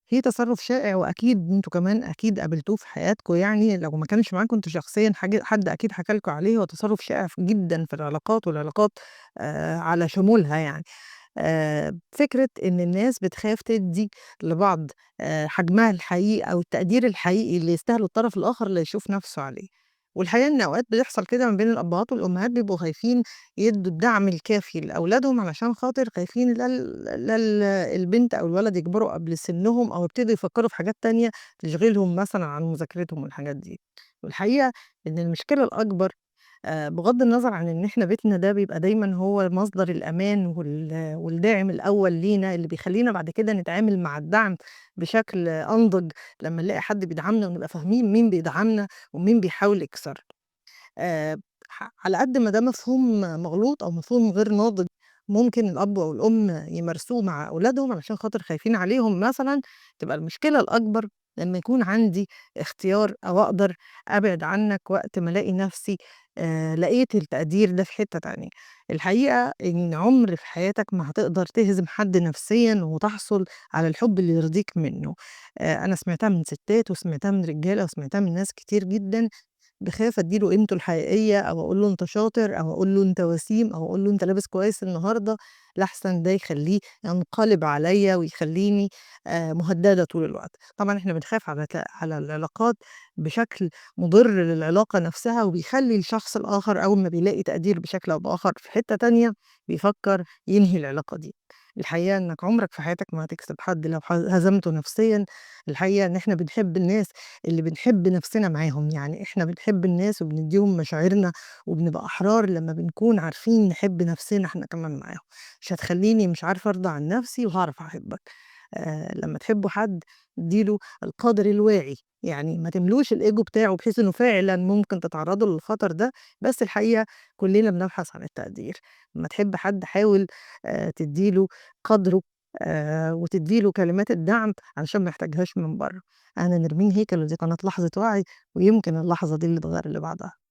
في تصرُّف شائع وأكيد أنتم كمان أكيد قابلتوه في حياتكم يعني لو ما كانش معاكم أنتم شخصيًا حد أكيد حكى لكم عليه، هو تصرُّف شائع جدًا في العلاقات والعلاقات على شمولها يعني. فكرة إن الناس بتخاف تدّي لبعض حجمها الحقيقي أو التقدير الحقيقي اللي يستاهله الطرف الآخر اللي يشوف نَفْسه عليه. والحقيقة إن أوقات بيحصل كده ما بين الأبّهات والأمهات بيبقوا خايفين يدّوا الدعم الكافي لأولادهم علشان خاطر خايفين لا البنت أو الولد يكبروا قبل سِنّهم أو يبتدوا يفكّروا في حاجات تانية تشغلهم مثلًا عن مذاكرتهم والحاجات دي. والحقيقة إن المشكلة الأكبر بغض النظر عن إن إحنا بيتنا ده بيبقى دايمًا هو مصدر الأمان والداعم الأول لينا، اللي بيخلّينا بعد كده نتعامل مع الدعم بشكل أنضج لمّا نلاقي حد بيدعمنا ونبقى فاهمين مين بيدعمنا ومين بيحاول يكسرنا. على قد ما ده مفهوم مغلوط أو مفهوم غير ناضج ممكن الأب أو الأم يمارسوه مع أولادهم علشان خاطر خايفين عليهم مثلًا، تبقى المشكلة الأكبر لمّا يكون عندي اختيار أو أقدر أبعد عنك وقت ما ألاقي نفسي لقيت التقدير ده في حتّة تانية. الحقيقة إن عمر في حياتك ما هتقدر تهزم حد نفسيًا وتحصل على الحب اللي يرضيك منّه. أنا سمعتها من ستات وسمعتها من رجالة وسمعتها من ناس كتير جدًا باخاف أدّي له قيمته الحقيقية أو أقول له أنت شاطر أو أقول له أنت وسيم أو أقول له أنت لابس كويس النهارده، لأحسن ده يخلّيه ينقلب عليّا ويخلّيني مهدّدة طول الوقت. طبعًا إحنا بنخاف على العلاقات بشكل مُضِر للعلاقة نفسها وبيخلّي الشخص الآخر أول ما بيلاقي تقدير بشكل أو بآخر في حتّة تانية، بيفكّر ينهي العلاقة دي. الحقيقة إنّك عمرك في حياتك ما هتكسب حد لو هزمته نفسيًا، الحقيقة إن إحنا بنحب الناس اللي بنحب نفسنا معاهم، يعني إحنا بنحب الناس وبندّيهم مشاعرنا وبنبقى أحرار لمّا بنكون عارفين نحب نفسنا إحنا كمان معاهم، مش هتخلّيني مش عارفة أرضى عن نفسي وهاعرف أحبك. لمّا تحبّوا حد ادّي له القدر الواعي، يعني ما تملوش الego بتاعه بحيث إنه فعلًا ممكن تتعرّضوا للخطر ده، بس الحقيقة كُلّنا بنبحث عن التقدير. لمّا تحب حد حاول تدّي له قدره وتدّي له كلمات الدعم علشان ما يحتاجهاش من برّه. أنا نرمين هيكل ودي قناة لحظة وعي، ويمكن اللحظة دي اللي تغيّر اللي بعدها.